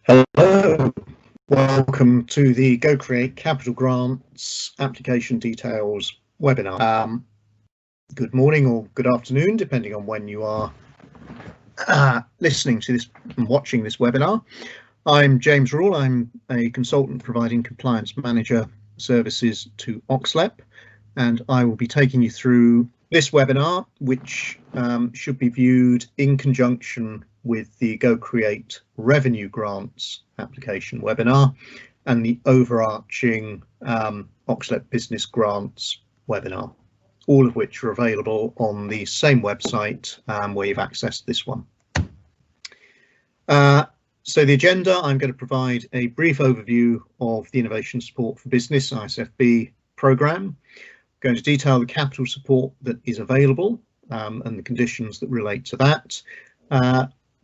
Hello, welcome to the GoCreate Capital Grants Application Details webinar. Good morning or good afternoon, depending on when you are listening to this and watching this webinar. I'm James Rule. I'm a consultant providing compliance manager services to OXLEP, and I will be taking you through this webinar, which should be viewed in conjunction with the GoCreate Revenue Grants application webinar and the overarching OXLEP Business Grants webinar, all of which are available on the same website where you've accessed this one. So the agenda, I'm going to provide a brief overview of the Innovation Support for Business ISfB programme. I'm going to detail the capital support that is available and the conditions that relate to that.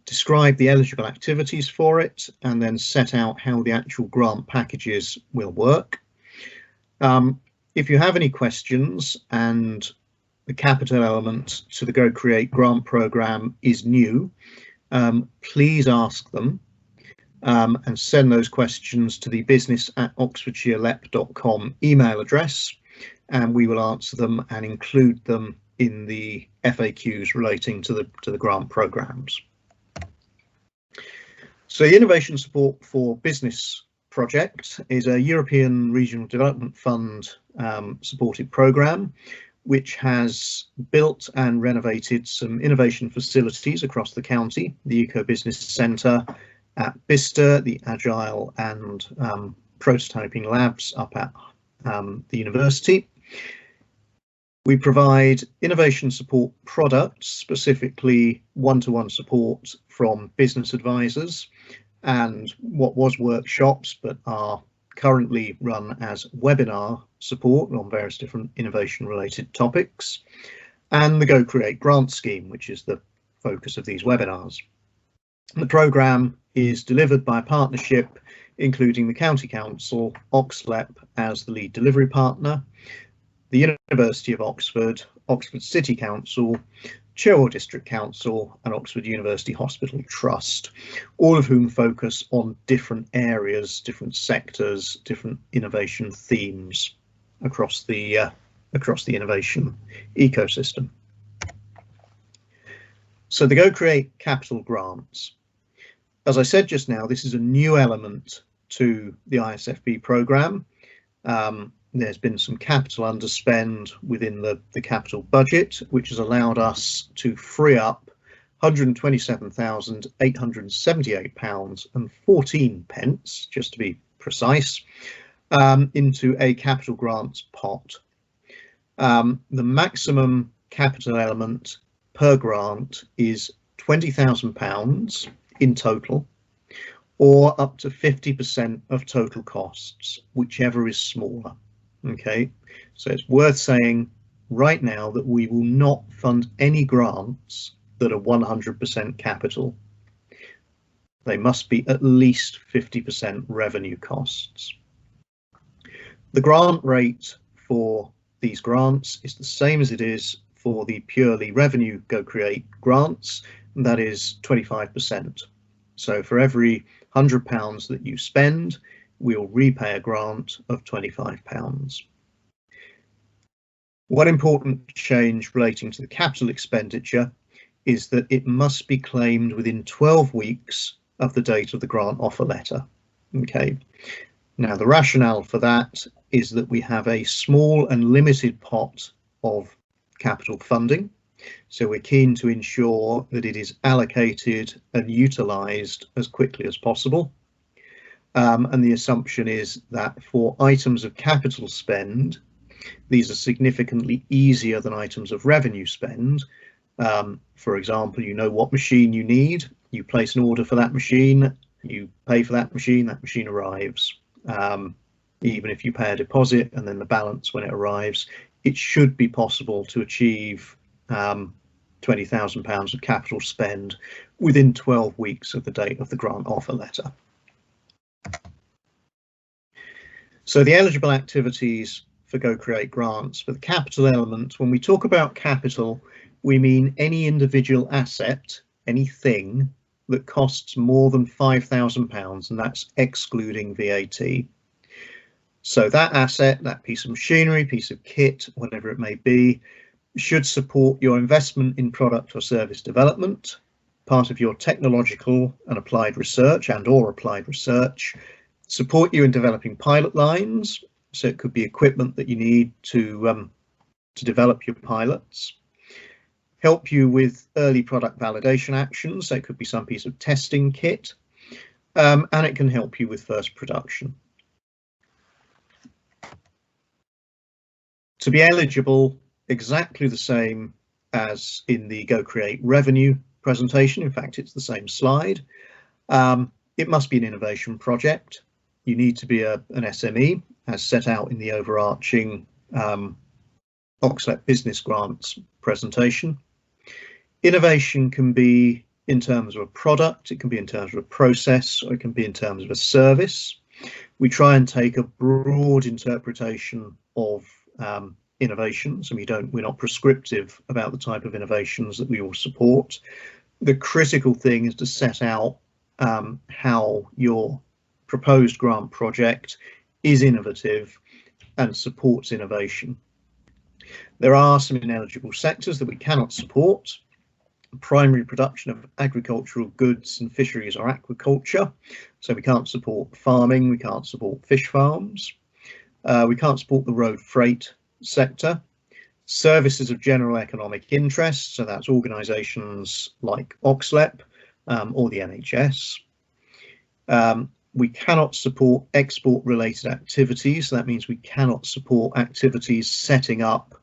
Describe the eligible activities for it, and then set out how the actual grant packages will work. If you have any questions and the capital element to the GoCreate grant programme is new, please ask them and send those questions to the business@oxfordshirelep.com email address, and we will answer them and include them in the FAQs relating to the grant programmes. So the Innovation Support for Business project is a European Regional Development Fund supported programme, which has built and renovated some innovation facilities across the county, the Eco Business Centre at Bicester, the Agile and prototyping labs up at the university. We provide innovation support products, specifically one-to-one support from business advisors, and what was workshops but are currently run as webinar support on various different innovation related topics, and the GoCreate grant scheme, which is the focus of these webinars. The programme is delivered by a partnership including the County Council, OXLEP as the lead delivery partner, the University of Oxford, Oxford City Council, Cherwell District Council and Oxford University Hospital Trust, all of whom focus on different areas, different sectors, different innovation themes across the innovation ecosystem. So the GoCreate capital grants. As I said just now, this is a new element to the ISfB programme. There's been some capital underspend within the capital budget, which has allowed us to free up £127,878.14, just to be precise, into a capital grants pot. The maximum capital element per grant is £20,000 in total, or up to 50% of total costs, whichever is smaller. Okay, so it's worth saying right now that we will not fund any grants that are 100% capital. They must be at least 50% revenue costs. The grant rate for these grants is the same as it is for the purely revenue GoCreate grants, and that is 25%. So for every £100 that you spend, we'll repay a grant of £25. One important change relating to the capital expenditure is that it must be claimed within 12 weeks of the date of the grant offer letter. Okay, now the rationale for that is that we have a small and limited pot of capital funding, so we're keen to ensure that it is allocated and utilised as quickly as possible. And the assumption is that for items of capital spend, these are significantly easier than items of revenue spend. For example, you know what machine you need, you place an order for that machine, you pay for that machine arrives. Even if you pay a deposit and then the balance when it arrives, it should be possible to achieve £20,000 of capital spend within 12 weeks of the date of the grant offer letter. So the eligible activities for GoCreate grants for the capital element, when we talk about capital, we mean any individual asset, anything that costs more than £5,000, and that's excluding VAT. So that asset, that piece of machinery, piece of kit, whatever it may be, should support your investment in product or service development, part of your technological and applied research and/or applied research, support you in developing pilot lines. So it could be equipment that you need to develop your pilots, help you with early product validation actions. So it could be some piece of testing kit, and it can help you with first production. To be eligible, exactly the same as in the GoCreate revenue presentation. In fact, it's the same slide. It must be an innovation project. You need to be an SME, as set out in the overarching OXLEP business grants presentation. Innovation can be in terms of a product, it can be in terms of a process, or it can be in terms of a service. We try and take a broad interpretation of innovations, and we're not prescriptive about the type of innovations that we will support. The critical thing is to set out how your proposed grant project is innovative and supports innovation. There are some ineligible sectors that we cannot support: primary production of agricultural goods and fisheries or aquaculture. So we can't support farming, we can't support fish farms, we can't support the road freight sector. Services of general economic interest, so that's organisations like OXLEP or the NHS. We cannot support export related activities, so that means we cannot support activities setting up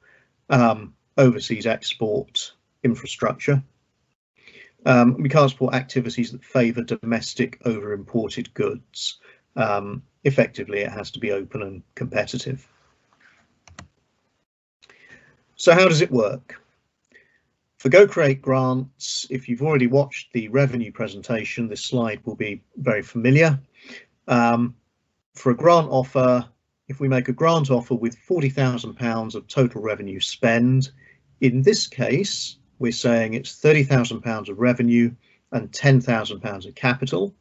overseas export infrastructure. We can't support activities that favour domestic over imported goods. Effectively, it has to be open and competitive. So how does it work? For GoCreate grants, if you've already watched the revenue presentation, this slide will be very familiar. For a grant offer, if we make a grant offer with £40,000 of total revenue spend, in this case, we're saying it's £30,000 of revenue and £10,000 of capital.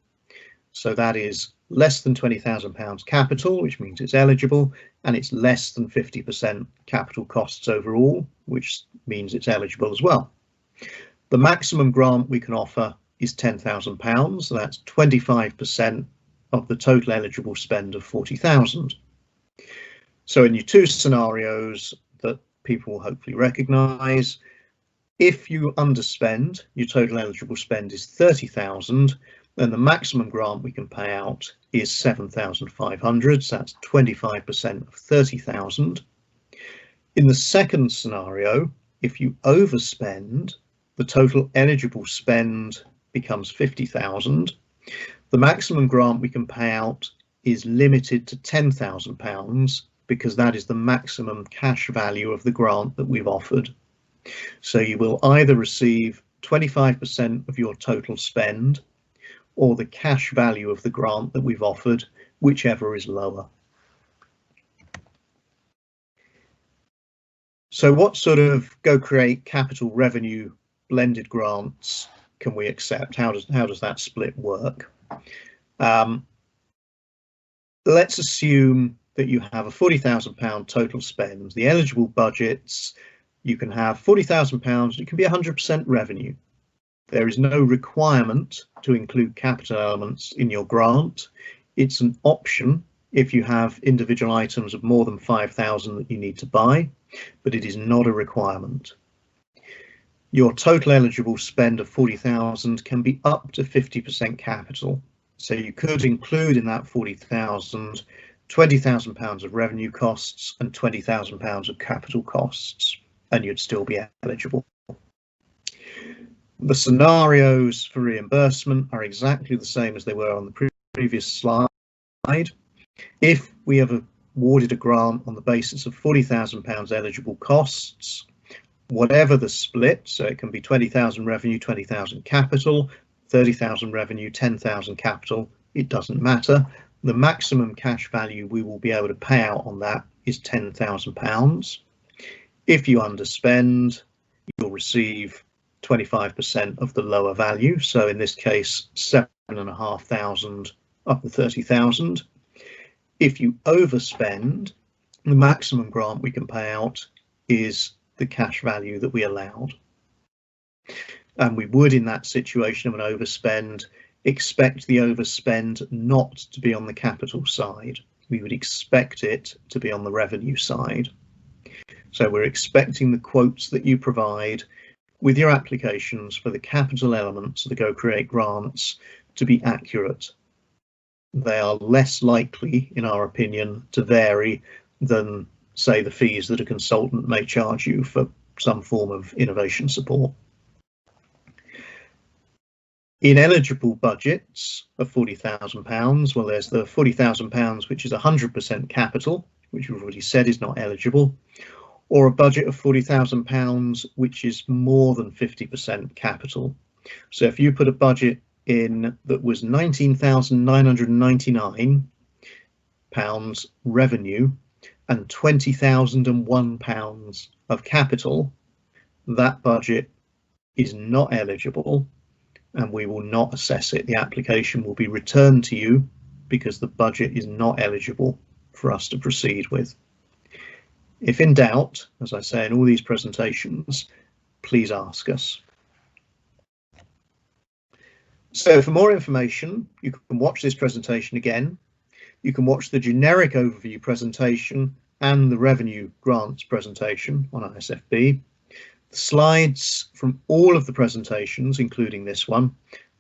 So that is less than £20,000 capital, which means it's eligible, and it's less than 50% capital costs overall, which means it's eligible as well. The maximum grant we can offer is £10,000, so that's 25% of the total eligible spend of 40,000. So in your two scenarios that people will hopefully recognise, if you underspend, your total eligible spend is 30,000, then the maximum grant we can pay out is 7,500, so that's 25% of 30,000. In the second scenario, if you overspend, the total eligible spend becomes 50,000. The maximum grant we can pay out is limited to £10,000 because that is the maximum cash value of the grant that we've offered. So you will either receive 25% of your total spend or the cash value of the grant that we've offered, whichever is lower. So what sort of GoCreate capital revenue blended grants can we accept? How does that split work? Let's assume that you have a £40,000 total spend. The eligible budgets, you can have £40,000, it can be 100% revenue. There is no requirement to include capital elements in your grant. It's an option if you have individual items of more than 5,000 that you need to buy, but it is not a requirement. Your total eligible spend of 40,000 can be up to 50% capital. So you could include in that 40,000 £20,000 of revenue costs and £20,000 of capital costs, and you'd still be eligible. The scenarios for reimbursement are exactly the same as they were on the previous slide. If we have awarded a grant on the basis of £40,000 eligible costs, whatever the split, so it can be 20,000 revenue, 20,000 capital, 30,000 revenue, 10,000 capital, it doesn't matter. The maximum cash value we will be able to pay out on that is £10,000. If you underspend, you'll receive 25% of the lower value. So in this case, 7,500 up to 30,000. If you overspend, the maximum grant we can pay out is the cash value that we allowed. And we would, in that situation of an overspend, expect the overspend not to be on the capital side. We would expect it to be on the revenue side. So we're expecting the quotes that you provide with your applications for the capital elements of the GoCreate grants to be accurate. They are less likely, in our opinion, to vary than, say, the fees that a consultant may charge you for some form of innovation support. Ineligible budgets of £40,000, well, there's the £40,000 which is 100% capital, which we've already said is not eligible, or a budget of £40,000 which is more than 50% capital. So if you put a budget in that was £19,999 revenue and £20,001 of capital, that budget is not eligible and we will not assess it. The application will be returned to you because the budget is not eligible for us to proceed with. If in doubt, as I say in all these presentations, please ask us. So for more information, you can watch this presentation again. You can watch the generic overview presentation and the revenue grants presentation on ISfB. The slides from all of the presentations, including this one,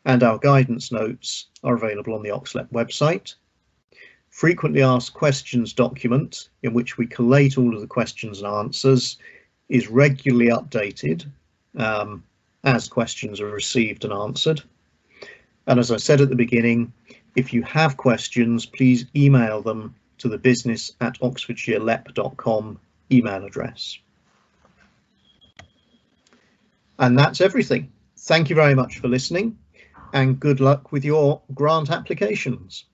and our guidance notes are available on the OXLEP website. Frequently asked questions document, in which we collate all of the questions and answers, is regularly updated as questions are received and answered. And as I said at the beginning, if you have questions, please email them to the business@oxfordshirelep.com email address. And that's everything. Thank you very much for listening and good luck with your grant applications.